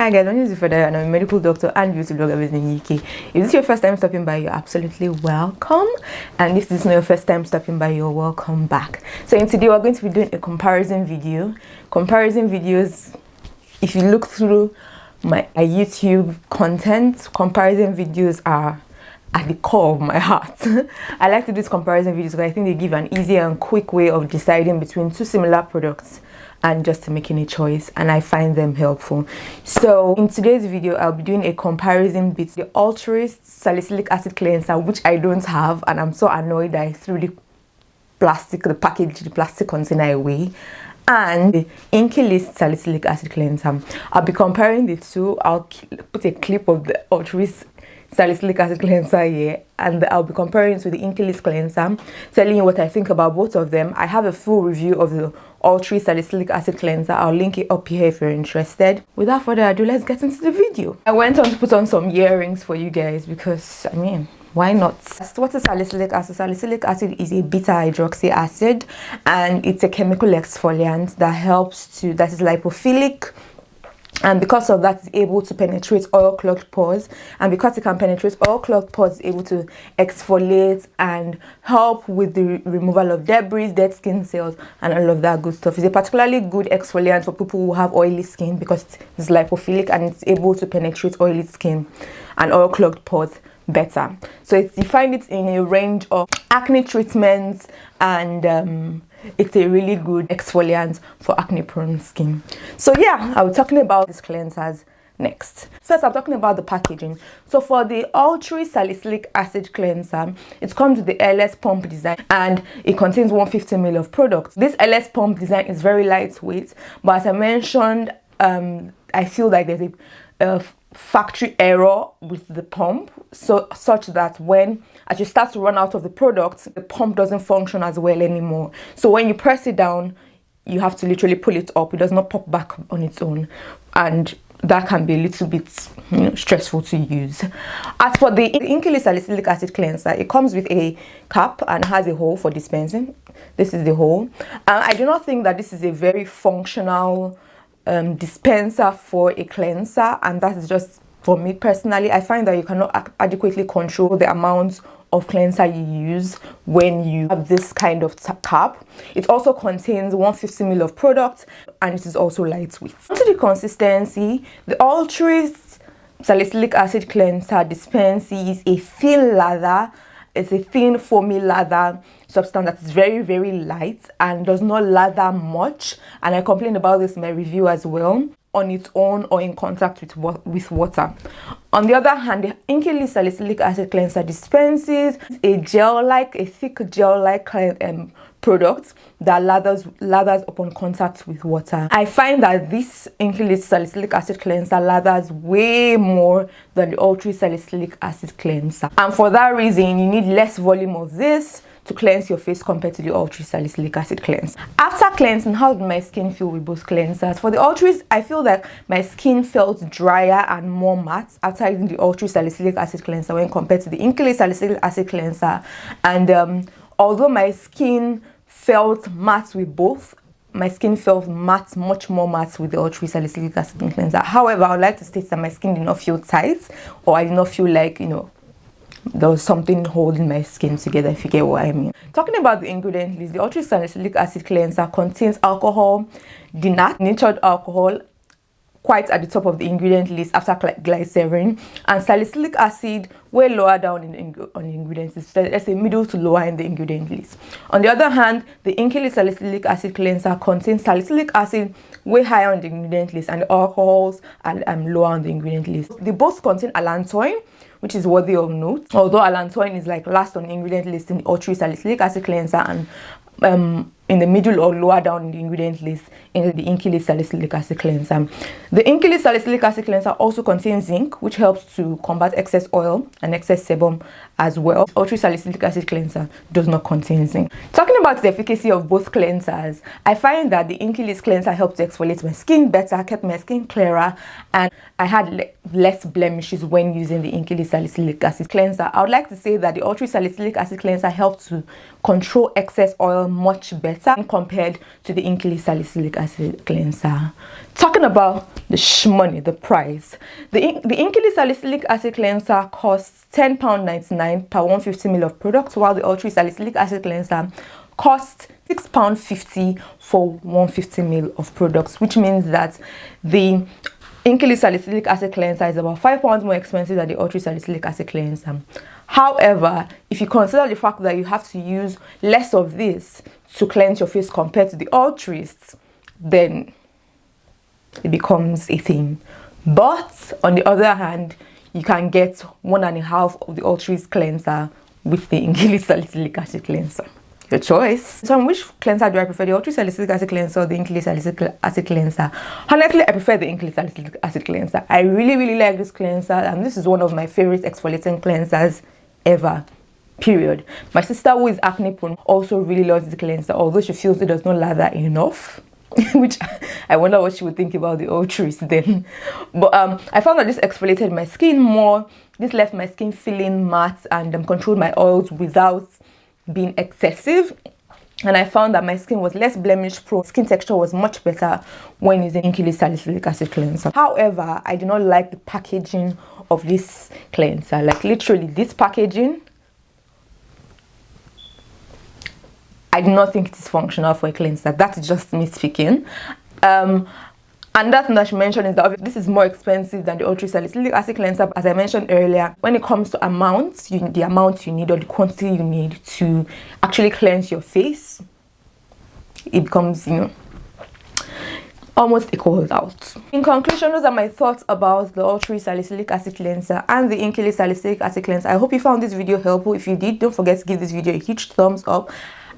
Hi guys, my name is Ifedayo and I'm a medical doctor and beauty blogger based in UK. If this is your first time stopping by, you're absolutely welcome. And if this is not your first time stopping by, you're welcome back. So in today we're going to be doing a comparison video. Comparison videos, if you look through my YouTube content, comparison videos are at the core of my heart. I like to do these comparison videos because I think they give an easy and quick way of deciding between two similar products and just making a choice, and I find them helpful. So in today's video I'll be doing a comparison between the ALTRUIST Salicylic Acid Cleanser, which I don't have, and I'm so annoyed that I threw the plastic container away, and the Inkey Salicylic Acid Cleanser. I'll be comparing the two. I'll put a clip of the ALTRUIST Salicylic Acid Cleanser here, and I'll be comparing it to the Inkey Cleanser, telling you what I think about both of them. I have a full review of the ALTRUIST Salicylic Acid Cleanser. I'll link it up here if you're interested. Without further ado, let's get into the video. I went on to put on some earrings for you guys because, I mean, why not? What is salicylic acid? Salicylic acid is a beta hydroxy acid, and it's a chemical exfoliant that is lipophilic, and because of that is able to penetrate oil clogged pores, and because it can penetrate oil clogged pores, it's able to exfoliate and help with the removal of debris, dead skin cells, and all of that good stuff. It's a particularly good exfoliant for people who have oily skin because it's lipophilic and it's able to penetrate oily skin and oil clogged pores better. So you find it in a range of acne treatments, and it's a really good exfoliant for acne prone skin. So yeah, I'll be talking about these cleansers next. First, I'm talking about the packaging. So for the ALTRUIST Salicylic Acid Cleanser, it comes with the LS pump design and it contains 150 ml of product. This LS pump design is very lightweight, but as I mentioned, I feel like there's a factory error with the pump, such that as you start to run out of the product, the pump doesn't function as well anymore. So when you press it down, you have to literally pull it up. It does not pop back on its own, and that can be a little bit stressful to use. As for the Inkey Salicylic Acid Cleanser, it comes with a cap and has a hole for dispensing. This is the hole. I do not think that this is a very functional dispenser for a cleanser, and that is just for me personally. I find that you cannot adequately control the amount of cleanser you use when you have this kind of cap. It also contains 150 ml of product, and it is also lightweight. To the consistency, the ALTRUIST Salicylic Acid Cleanser dispenses a thin lather. It's a thin foamy lather substance that is very, very light and does not lather much, and I complained about this in my review as well, on its own or in contact with water. On the other hand, the Inkey Salicylic Acid Cleanser dispenses a thick gel-like product that lathers upon contact with water. I find that this Inkey Salicylic Acid Cleanser lathers way more than the ALTRUIST Salicylic Acid Cleanser, and for that reason you need less volume of this to cleanse your face compared to the ALTRUIST Salicylic Acid Cleanser. After cleansing, how did my skin feel with both cleansers? For the ALTRUIST, I feel that my skin felt drier and more matte after using the ALTRUIST Salicylic Acid Cleanser when compared to the Inkey Salicylic Acid Cleanser. And although my skin felt matte with both, my skin felt matte, much more matte with the ALTRUIST Salicylic Acid Cleanser. However, I would like to state that my skin did not feel tight, or I did not feel like, there was something holding my skin together, if you get what I mean. Talking about the ingredient list, the ALTRUIST Salicylic Acid Cleanser contains alcohol, denatured alcohol, quite at the top of the ingredient list after glycerin, and salicylic acid way lower down on the ingredient list. So let's say middle to lower in the ingredient list. On the other hand, the Inkey Salicylic Acid Cleanser contains salicylic acid way higher on the ingredient list, and the alcohols are lower on the ingredient list. They both contain allantoin, which is worthy of note, although allantoin is like last on the ingredient list in the ALTRUIST Salicylic Acid Cleanser, and in the middle or lower down in the ingredient list in the Inkey Salicylic Acid Cleanser. The Inkey Salicylic Acid Cleanser also contains zinc, which helps to combat excess oil and excess sebum as well. ALTRUIST Salicylic Acid Cleanser does not contain zinc. Talking about the efficacy of both cleansers, I find that the Inkey cleanser helped to exfoliate my skin better, kept my skin clearer, and I had less blemishes when using the Inkey Salicylic Acid Cleanser. I would like to say that the ALTRUIST Salicylic Acid Cleanser helped to control excess oil much better better compared to the Inkey Salicylic Acid Cleanser. Talking about the money, the price, the Inkey Salicylic Acid Cleanser costs £10.99 per 150ml of product, while the ALTRUIST Salicylic Acid Cleanser costs £6.50 for 150ml of products, which means that the Inkey Salicylic Acid Cleanser is about £5 more expensive than the ALTRUIST Salicylic Acid Cleanser. However, if you consider the fact that you have to use less of this to cleanse your face compared to the ALTRUIST, then it becomes a thing. But on the other hand, you can get 1.5 of the ALTRUIST cleanser with the Inkey Salicylic Acid Cleanser. Your choice. So which cleanser do I prefer, the ALTRUIST Salicylic Acid Cleanser or the Inkey Salicylic Acid Cleanser? Honestly, I prefer the Inkey Salicylic Acid Cleanser. I really like this cleanser, and this is one of my favorite exfoliating cleansers ever, period. My sister, who is acne prone, also really loves the cleanser, although she feels it does not lather enough. Which I wonder what she would think about the ALTRUIST then. But I found that this exfoliated my skin more. This left my skin feeling matte and controlled my oils without being excessive. And I found that my skin was less blemish prone. Skin texture was much better when using Inkey Salicylic Acid Cleanser. However, I do not like the packaging of this cleanser. Like literally this packaging, I do not think it is functional for a cleanser. That's just me speaking. And that thing that she mentioned is that this is more expensive than the ALTRUIST Salicylic Acid Cleanser. As I mentioned earlier, when it comes to amounts, the amount you need or the quantity you need to actually cleanse your face, it becomes, almost equals out. In conclusion, those are my thoughts about the ALTRUIST Salicylic Acid Cleanser and the Inkey Salicylic Acid Cleanser. I hope you found this video helpful. If you did, don't forget to give this video a huge thumbs up.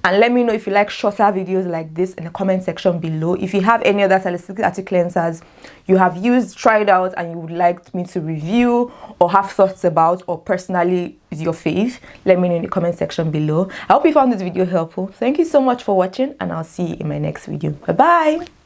And let me know if you like shorter videos like this in the comment section below. If you have any other salicylic acid cleansers you have used, tried out, and you would like me to review or have thoughts about, or personally is your fave, let me know in the comment section below. I hope you found this video helpful. Thank you so much for watching, and I'll see you in my next video. Bye bye.